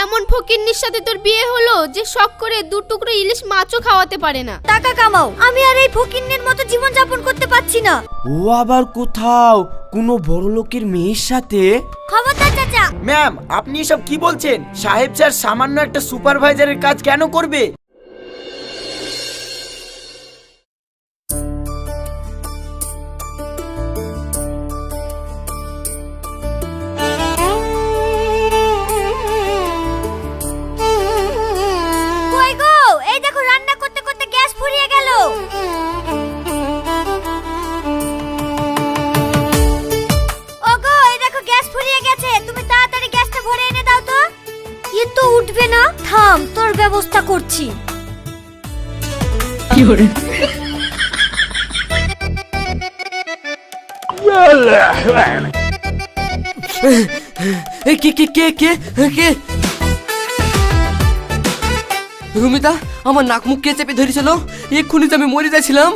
এমন ফকিন্নির সাথে তোর বিয়ে হলো যে শখ করে 2 টুকরো ইলিশ মাছও খাওয়াতে পারে না। টাকা কামাও, আমি আর এই ফকিন্নির মতো জীবন যাপন করতে পারছি না। ও আবার কোথাও কোনো বড় লোকের মেয়ের সাথে? খবরদার চাচা। ম্যাম, আপনি এসব কি বলছেন? সাহেব স্যার সামান্য একটা সুপারভাইজারের কাজ কেন করবে? কই গো, এই দেখো রান্না করতে করতে গ্যাস ফুরিয়ে গেল। ওগো, এই দেখো গ্যাস ফুরিয়ে গেছে, তুমি তাড়াতাড়ি গ্যাসটা ভরে এনে দাও তো। এ তো উঠবে না, থাম তোর ব্যবস্থা করছি। কে কে কে কে কে? রুমিতা, আমার নাক মুখ কে চেপে ধরেছিল? এক্ষুনি তো আমি মরে যাচ্ছিলাম।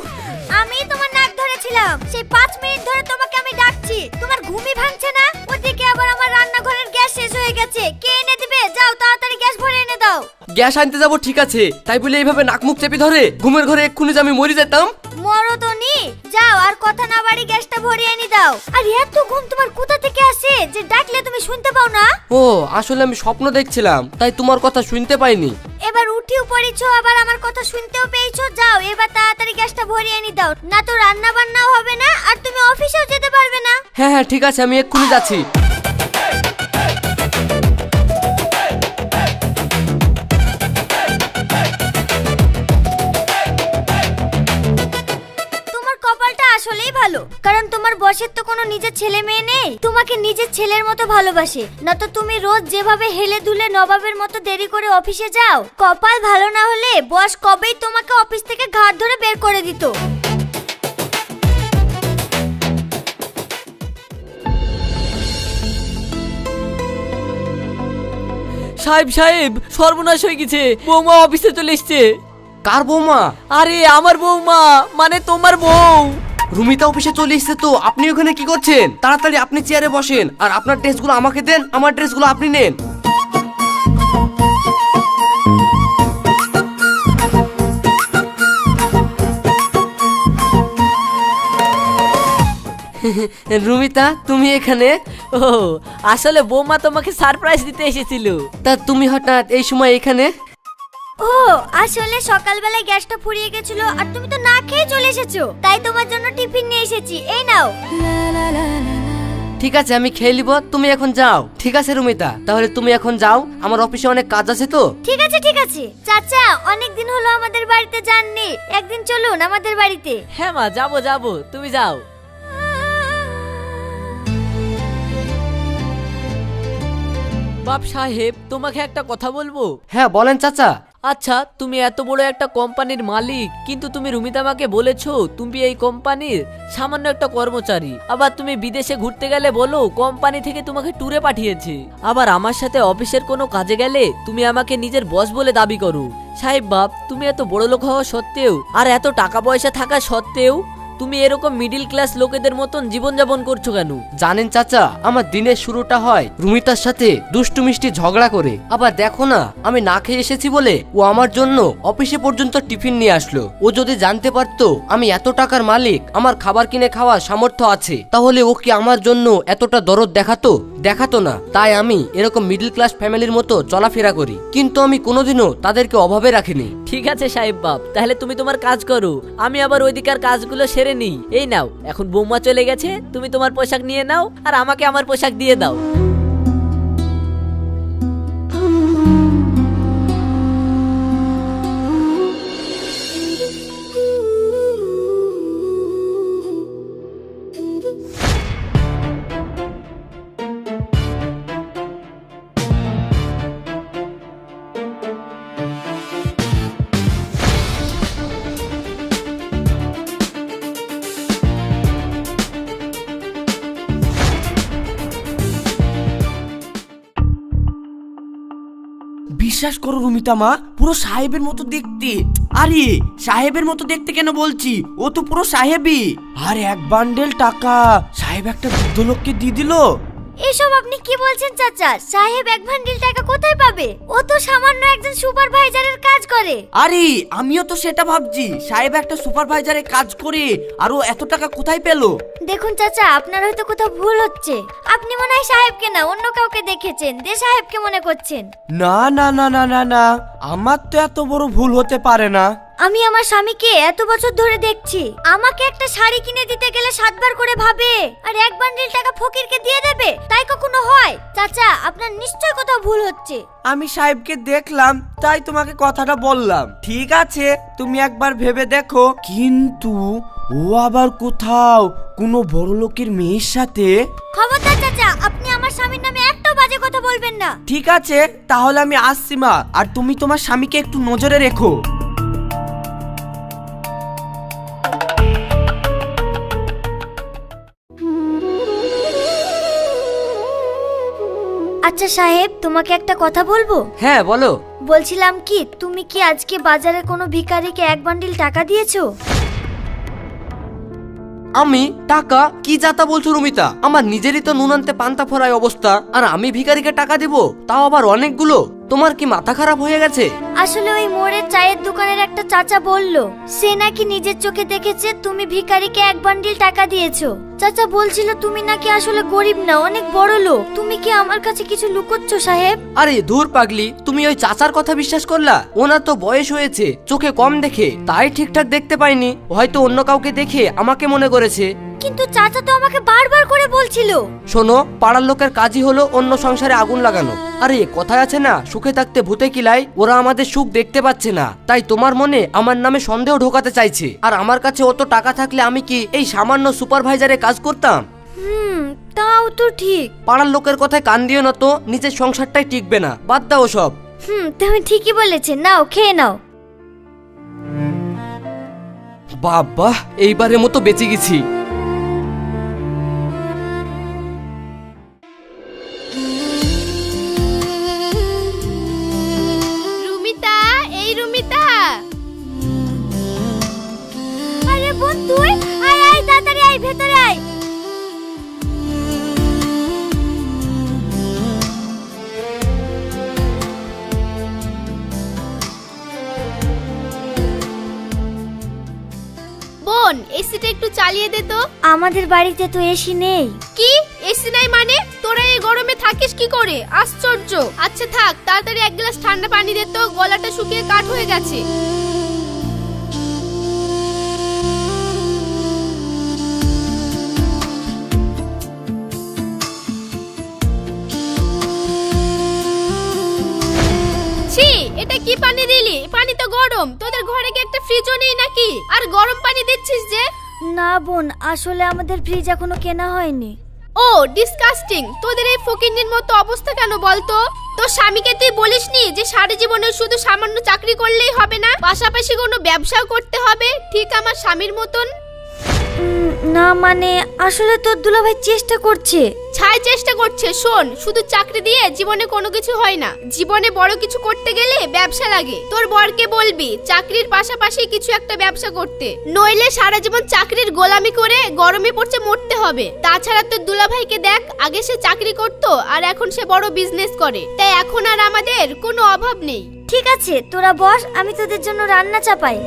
আমি তোমার নাক ধরেছিলাম, সেই 5 মিনিট ধরে তোমাকে আমি ডাকছি, তোমার ঘুমই ভাঙছে না। ওদিকে আবার আমার রান্নাঘরের গ্যাস শেষ হয়ে গেছে, কে এনে দিবে? যাও তাড়াতাড়ি গ্যাস ভরে এনে দাও। গ্যাস আনতে যাবো ঠিক আছে, তাই বলে এইভাবে নাক মুখ চেপে ধরে ঘুমের ঘরে এক্ষুনি যে আমি মরে যেতাম। মরো তো নি, যাও আর কথা না বাড়ি গ্যাসটা ভরে এনে দাও। আর এত ঘুম তোমার কোথা থেকে আসে যে ডাকলে তুমি শুনতে পাও না? ও আসলে আমি স্বপ্ন দেখছিলাম, তাই তোমার কথা শুনতে পাইনি। এবার উঠিও পড়েছো, আবার আমার কথা শুনতেও পেয়েছো। যাও এবার তাড়াতাড়ি গ্যাসটা ভরে এনে দাও, না তো রান্না বান্নাও হবে না আর তুমি অফিসেও যেতে পারবে না। হ্যাঁ হ্যাঁ ঠিক আছে, আমি এক্ষুনি যাচ্ছি। তোমার কপালটা আসলেই ভালো, কারণ তোমার বসের তো কোনো নিজের ছেলে মেয়ে নেই, তোমাকে নিজের ছেলের মতো ভালোবাসে। না তো তুমি রোজ যেভাবে হেলে দুলে নবাবের মতো দেরি করে অফিসে যাও, কপাল ভালো না হলে বস কবেই তোমাকে অফিস থেকে ঘাট ধরে বের করে দিত। সাহেব সাহেব, সর্বনাশ হয়ে গেছে, বৌমা অফিসে চলে এসছে। কার বৌমা? আরে আমার বৌমা, মানে তোমার বউ। রুমিতা অফিসে চলে এসেছে তো আপনি ওখানে কি করছেন? তাড়াতাড়ি আপনি চেয়ারে বসেন আর আপনার ড্রেসগুলো আমাকে দেন, আমার ড্রেসগুলো আপনি নেন। রুমিতা, তুমি এখানে? ও, আসলে বৌমা তোমাকে সারপ্রাইজ দিতে এসেছিল। তা তুমি হঠাৎ এই সময় এখানে? ও, আসলে সকালবেলায় গ্যাসটা ফুরিয়ে গেছিল আর তুমি তো না খেয়ে চলে এসেছো, তাই তোমার জন্য টিফিন নিয়ে এসেছি, এই নাও। ঠিক আছে, আমি খেয়ে নিব, তুমি এখন যাও। ঠিক আছে রুমিতা, তাহলে তুমি এখন যাও, আমার অফিসে অনেক কাজ আছে তো। ঠিক আছে ঠিক আছে। চাচা, অনেকদিন হলো আমাদের বাড়িতে যাননি, একদিন চলুন আমাদের বাড়িতে। হ্যাঁ মা, যাবো যাবো, তুমি যাও। বাপ সাহেব, তোমাকে একটা কথা বলবো। হ্যাঁ বলেন চাচা। আচ্ছা, তুমি এত বড় একটা কোম্পানির মালিক, কিন্তু তুমি রুমিতামাকে বলেছো তুমি এই কোম্পানির সামান্য একটা কর্মচারী। আবার তুমি বিদেশে ঘুরতে গেলে বলো কোম্পানি থেকে তোমাকে ট্যুরে পাঠিয়েছে। আবার আমার সাথে অফিসের কোনো কাজে গেলে তুমি আমাকে নিজের বস বলে দাবি করো। সাহেব বাপ, তুমি এত বড় লোক হওয়া সত্ত্বেও আর এত টাকা পয়সা থাকা সত্ত্বেও তুমি এরকম মিডিল ক্লাস লোকেদের মতন জীবনযাপন করছো কেন? জানেন চাচা, আমার দিনের শুরুটা হয় রুমিতার সাথে দুষ্টু মিষ্টি ঝগড়া করে। আবার দেখো না, আমি না খেয়ে এসেছি বলে ও আমার জন্য অফিসে পর্যন্ত টিফিন নিয়ে আসলো। ও যদি জানতে পারতো আমি এত টাকার মালিক, আমার খাবার কিনে খাওয়ার সামর্থ্য আছে, তাহলে ও কি আমার জন্য এতটা দরদ দেখাতো না। তাই আমি এরকম মিডল ক্লাস ফ্যামিলির মতো চলাফেরা করি, কিন্তু আমি কোনোদিনও তাদেরকে অভাবে রাখিনি। ঠিক আছে সাহেব বাপ, তাহলে তুমি তোমার কাজ করো, আমি আবার ওইদিকার কাজগুলো সেরে নিই। এই নাও, এখন বৌমা চলে গেছে, তুমি তোমার পোশাক নিয়ে নাও আর আমাকে আমার পোশাক দিয়ে দাও। বিশ্বাস করো রুমিতা মা, পুরো সাহেবের মতো দেখতে। আরে সাহেবের মতো দেখতে কেন বলছি, ও তো পুরো সাহেবই। আর 1 বান্ডেল টাকা সাহেব একটা বৃদ্ধ লোককে দিয়ে দিল। এসব আপনি কি বলছেন চাচা? সাহেব এক বান্ডিল টাকা কোথায় পাবে? ও তো সামান্য একজন সুপারভাইজারের কাজ করে। আরে আমিও তো সেটা ভাবছি, সাহেব একটা সুপারভাইজারে কাজ করে আরো এত টাকা কোথায় পেলো? দেখুন চাচা, আপনার হয়তো কোথাও ভুল হচ্ছে। আপনি মনে হয় সাহেবকে না অন্য কাউকে দেখেছেন, যে সাহেবকে মনে করছেন। না না না না না না, আমার তো এত বড় ভুল হতে পারে না। আমি আমার স্বামীকে এত বছর ধরে দেখছি, আমাকে একটা শাড়ি কিনে দিতে গেলে 7 বার করে ভাবে, আর এক বান্ডিল টাকা ফকিরকে দিয়ে দেবে, তাই কখনো হয়? চাচা, আপনার নিশ্চয় কোথাও ভুল হচ্ছে। আমি সাহেবকে দেখলাম তাই তোমাকে কথাটা বললাম। ঠিক আছে, তুমি একবার ভেবে দেখো। কিন্তু ও আবার কোথাও কোনো বড় লোকের মেয়ের সাথে। খবরদার চাচা, আপনি আমার স্বামীর নামে একটাও বাজে কথা বলবেন না। ঠিক আছে, তাহলে আমি আসছি মা, আর তুমি তোমার স্বামীকে একটু নজরে রেখো। আচ্ছা সাহেব, তোমাকে একটা কথা বলবো? হ্যাঁ বলো। বলছিলাম কি, তুমি কি আজকে বাজারে কোনো ভিখারিকে এক বান্ডিল টাকা দিয়েছো? আমি টাকা? কি যাতা বলছো রুমিতা? আমার নিজেরই তো নুন আনতে পান্তা ফোরায় অবস্থা, আর আমি ভিখারিকে টাকা দেব, তাও আবার অনেকগুলো? তোমার কি মাথা খারাপ হয়ে গেছে? আসলে ওই মোড়ের চায়ের দোকানের একটা চাচা বলল, সে নাকি নিজের চোখে দেখেছে তুমি ভিখারিকে এক বান্ডিল টাকা দিয়েছো। চাচা বলছিল তুমি নাকি আসলে গরিব না, অনেক বড় লোক। তুমি কি আমার কাছে কিছু লুকোচ্ছ সাহেব? আরে ধুর পাগলি, তুমি ওই চাচার কথা বিশ্বাস করলা? ওনার তো বয়স হয়েছে, চোখে কম দেখে, তাই ঠিকঠাক দেখতে পাইনি, হয়তো অন্য কাউকে দেখে আমাকে মনে করেছে। কিন্তু চাচা তো আমাকে বারবার করে বলছিল। শোনো, পাড়ার লোকের কাজই হলো অন্য সংসারে আগুন লাগানো। আরে কথায় আছে না, সুখে থাকতে ভূতে কিলাই? ওরা আমাদের সুখ দেখতে পাচ্ছে না, তাই তোমার মনে আমার নামে সন্দেহ ঢোকাতে চাইছে। আর আমার কাছে অত টাকা থাকলে আমি কি এই সামান্য সুপারভাইজারে কাজ করতাম? তাও তো ঠিক। পাড়ার লোকের কথায় কান দিও না তো, নিজের সংসারটাই টিকবে না, বাদ দাও সব। তুমি ঠিকই বলেছে, নাও খেয়ে নাও। বাবা, এইবারের মতো বেঁচে গেছি। রুমিতা, এই রুমিতা। আরে বোন তুই, আয় আয় তাড়াতাড়ি আয়, ভেতরে আয়। বোন, এসিটা একটু চালিয়ে দে তো। আমাদের বাড়িতে তো এসি নেই। কি এসি নাই মানে? তোরা এই গরমে থাকিস কি করে? আশ্চর্য। আচ্ছা থাক, তাড়াতাড়ি এক গ্লাস ঠান্ডা পানি দে তো, গলাটা শুকিয়ে কাঠ হয়ে গেছে। ছি, এটা কি পানি দিলি? পানি তো গরম। তোদের ঘরে কি একটা ফ্রিজও নেই নাকি? আর গরম পানি দিচ্ছিস যে? না বোন, আসলে আমাদের ফ্রিজ এখনো কেনা হয়নি। ও ডিসকাস্টিং। তোদের এই ফকিন্নির মতো অবস্থা কেন বলতো? তোর স্বামীকে তুই বলিসনি যে সারা জীবনে শুধু সামান্য চাকরি করলেই হবে না, পাশাপাশি কোনো ব্যবসাও করতে হবে, ঠিক আমার স্বামীর মতন? না মানে, আসলে তোর দুলাভাই চেষ্টা করছে। ছাই চেষ্টা করছে। শোন, শুধু চাকরি দিয়ে জীবনে কোনো কিছু হয় না। জীবনে বড় কিছু করতে গেলে ব্যবসা লাগে। তোর বরকে বলবি চাকরির পাশাপাশি কিছু একটা ব্যবসা করতে, নইলে সারা জীবন চাকরির গোলামি করে গরমে পড়ছে মরতে হবে। তাছাড়া তোর দুলাভাইকে দেখ, আগে সে চাকরি করতো আর এখন সে বড় বিজনেস করে, তাই এখন আর আমাদের কোনো অভাব নেই। ঠিক আছে, তোরা বস, আমি তোদের জন্য রান্না চাপাই।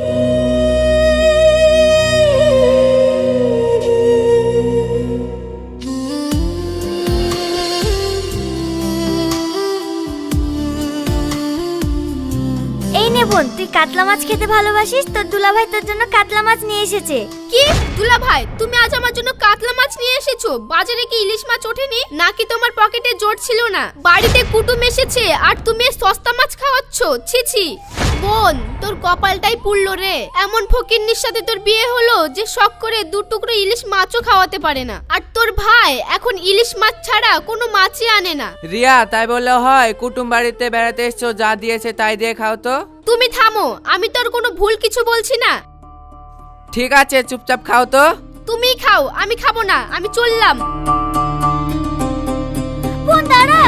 এই নে বোন, তুই কাতলা মাছ খেতে ভালোবাসিস, তোর দুলাভাই তোর জন্য কাতলা মাছ নিয়ে এসেছে। কি দুলাভাই, তুমি আজ আমার জন্য কাতলা মাছ নিয়ে এসেছো? বাজারে কি ইলিশ মাছ ওঠেনি নাকি? তোমার পকেটে জোর ছিল না? বাড়িতে কুটুম এসেছে আর তুমি সস্তা মাছ খাওয়াচ্ছ? ছি ছি। বোন, তোর কপালটাই পুড়লো রে। এমন ফকিন্নির সাথে তোর বিয়ে হলো যে শখ করে 2 টুকরো ইলিশ মাছও খাওয়াতে পারে না। আর তোর ভাই এখন ইলিশ মাছ ছাড়া কোনো মাছই আনে না। রিয়া, তাই বললে হয়? কুটুম বাড়িতে বেড়াতে এসছো, যা দিয়েছে তাই দিয়ে খাও তো। তুমি থামো, আমি তোর কোনো ভুল কিছু বলছি না। ঠিক আছে, চুপচাপ খাও তো। তুমি খাও, আমি খাবো না, আমি চললাম। বোন দাঁড়া।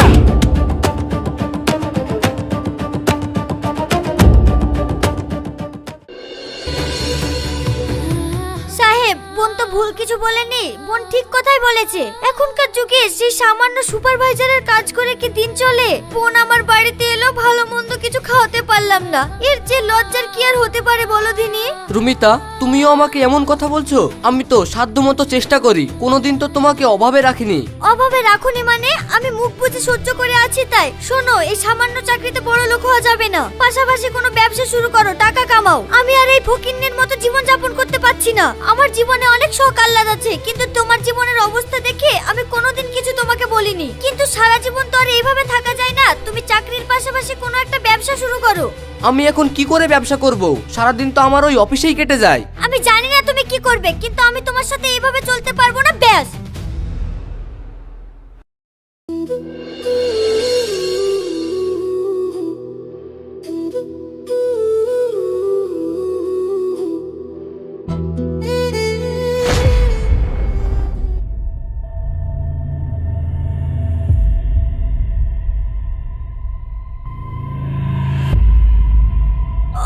সাহেব, বোন তো ভুল কিছু বলেনি, বোন ঠিক কথাই বলেছে। এখনকার যুগে সেই সামান্য সুপারভাইজারের কাজ করে কি দিন চলে? বোন আমার বাড়িতে এলো, ভালো মন্দ কিছু খাওয়াতে পারলাম না, এর যে লজ্জার কি আর হতে পারে বলো দিনি? রুমিতা, তুমিও আমাকে এমন কথা বলছো? আমি তো সাধ্যমতো চেষ্টা করি, কোনোদিন তো তোমাকে অভাবে রাখিনি। অভাবে রাখুনি মানে? আমি মুখ বুজে সহ্য করে আছি তাই? শোনো, এই সামান্য চাকরিতে বড় লোক হওয়া যাবে না, পাশাপাশি কোনো ব্যবসা শুরু করো, টাকা কামাও। আমি আর এই ফকিন্নের মতো জীবন যাপন করতে পারছি না। আমার জীবনে অনেক শখ আহ্লাদ আছে, কিন্তু তোমার জীবনের অবস্থা দেখে আমি কোনোদিন কিছু তোমাকে বলিনি। কিন্তু সারা জীবন তো আর এইভাবে থাকা যায় না, তুমি চাকরির পাশাপাশি কোনো একটা ব্যবসা শুরু করো। আমি এখন কি করে ব্যবসা করব? সারাদিন তো আমার ওই অফিসেই কেটে যায়। আমি জানি না তুমি কি করবে, কিন্তু আমি তোমার সাথে এইভাবে চলতে পারবো না, ব্যাস।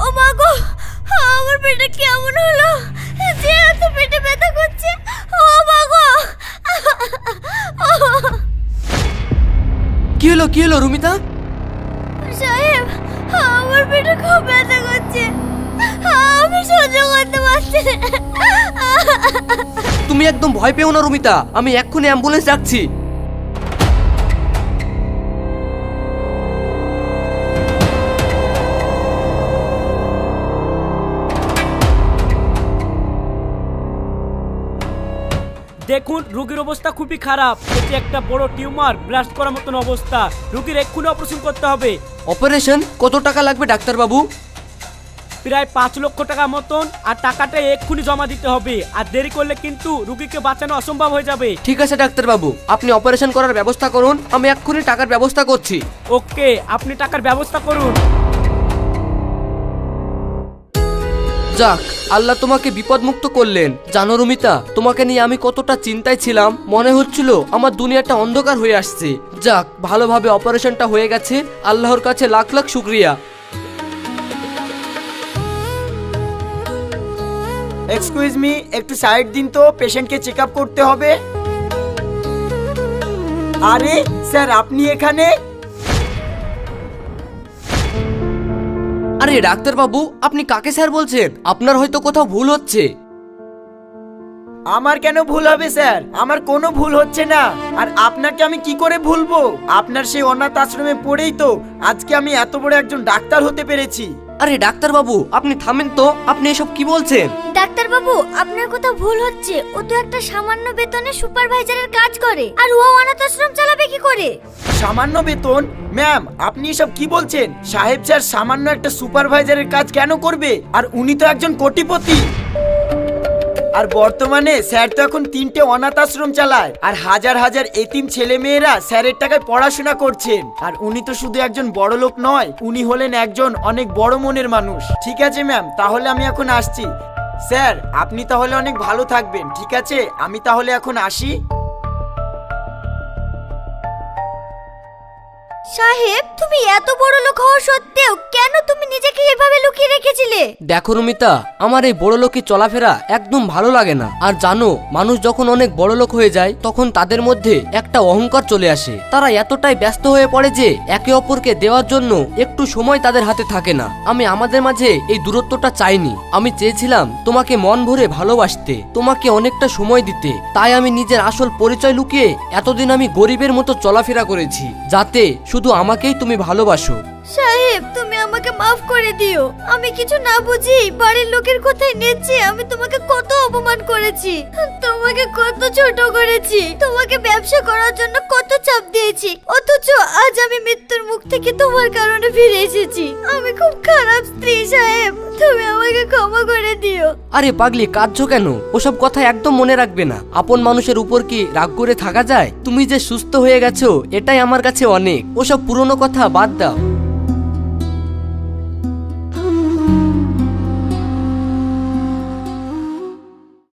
ও মা গো, আমার পেটে কেমন হলো যে এত পেটে ব্যথা করছে? ও মা গো! কি হলো রুমিতা? সাহেব, আমার পেটে খুব ব্যথা করছে, আমি সহ্য করতে পারছি না। তুমি একদম ভয় পেও না রুমিতা, আমি এক্ষুনি অ্যাম্বুলেন্স ডাকছি। দেখুন, রোগীর অবস্থা খুবই খারাপ। এটি একটা বড় টিউমার, ব্লাস্ট করার মতন অবস্থা। রোগীর এক্ষুনি অপারেশন করতে হবে। অপারেশন? কত টাকা লাগবে ডাক্তার বাবু? প্রায় 5 লক্ষ টাকা মতন, আর টাকাটা এক্ষুনি জমা দিতে হবে। আর দেরি করলে কিন্তু রোগীকে বাঁচানো অসম্ভব হয়ে যাবে। ঠিক আছে ডাক্তার বাবু, আপনি অপারেশন করার ব্যবস্থা করুন, আমি এক্ষুনি টাকার ব্যবস্থা করছি। ওকে, আপনি টাকার ব্যবস্থা করুন। যাক, আল্লাহ তোমাকে বিপদমুক্ত করলেন। জানো রুমিতা, তোমাকে নিয়ে আমি কতটা চিন্তায় ছিলাম, মনে হচ্ছিল আমার দুনিয়াটা অন্ধকার হয়ে আসছে। যাক, ভালোভাবে অপারেশনটা হয়ে গেছে, আল্লাহর কাছে লাখ লাখ শুকরিয়া। এক্সকিউজ মি, একটু সাইড দিন তো, পেশেন্টকে চেক আপ করতে হবে। আরে স্যার, আপনি এখানে? আরে ডাক্তার বাবু, আপনি কাকে স্যার বলছেন? আপনার হয়তো কোথাও ভুল হচ্ছে। আমার কেন ভুল হবে স্যার? আমার কোনো ভুল হচ্ছে না। আর আপনাকে আমি কি করে ভুলবো? আপনার সেই অনাথ আশ্রমে পড়েই তো আজকে আমি এত বড় একজন ডাক্তার হতে পেরেছি। আরে ডাক্তার বাবু, আপনি থামেন তো, আপনি এসব কি বলছেন? ডাক্তার বাবু, আপনার কথা ভুল হচ্ছে। ও তো একটা সামান্য বেতনে সুপারভাইজারের কাজ করে, আর ও অনাথ আশ্রম চালাবে কি করে? সামান্য বেতন? ম্যাম, আপনি এসব কি বলছেন? সাহেব স্যার সামান্য একটা সুপারভাইজারের কাজ কেন করবে? আর উনি তো একজন কোটিপতি। আর বর্তমানে স্যার তো এখন 3টে অনাথ আশ্রম চালায়, আর হাজার হাজার এতিম ছেলে মেয়েরা স্যারের টাকায় পড়াশোনা করছেন। আর উনি তো শুধু একজন বড় লোক নয়, উনি হলেন একজন অনেক বড় মনের মানুষ। ঠিক আছে ম্যাম, তাহলে আমি এখন আসছি। স্যার, আপনি তাহলে অনেক ভালো থাকবেন। ঠিক আছে, আমি তাহলে এখন আসি। সাহেব, তুমি এত বড় লোক হওয়া সত্ত্বেও কেন তুমি নিজেকে এভাবে লুকিয়ে রেখেছিলে? দেখো রুমিতা, আমার এই বড় লোকের চলাফেরা একদম ভালো লাগে না। আর জানো, মানুষ যখন অনেক বড় লোক হয়ে যায় তখন তাদের মধ্যে একটা অহংকার চলে আসে। তারা এতটাই ব্যস্ত হয়ে পড়ে যে একে অপরকে দেওয়ার জন্য একটু সময় তাদের হাতে থাকে না। আমি আমাদের মাঝে এই দূরত্বটা চাইনি। আমি চেয়েছিলাম তোমাকে মন ভরে ভালোবাসতে, তোমাকে অনেকটা সময় দিতে। তাই আমি নিজের আসল পরিচয় লুকিয়ে এতদিন আমি গরিবের মতো চলাফেরা করেছি, যাতে শুধু আমাকেই তুমি ভালোবাসো। সাহেব, তুমি আমাকে মাফ করে দিও। আমি কিছু না বুঝি বাড়ির লোকের কথাই নেচে আমি তোমাকে কত অপমান করেছি, তোমাকে কত ছোট করেছি, তোমাকে ব্যবসা করার জন্য কত চাপ দিয়েছি, অথচ আজ আমি মৃত্যুর মুখ থেকে তোমার কারণে ফিরে এসেছি। আমি খুব খারাপ স্ত্রী সাহেব, তুমি আমাকে ক্ষমা করে দিও। আরে পাগলি, কাঁদছো কেন? ওসব কথা একদম মনে রাখবে না। আপন মানুষের উপর কি রাগ করে থাকা যায়? তুমি যে সুস্থ হয়ে গেছো এটাই আমার কাছে অনেক। ওসব পুরনো কথা বাদ দাও।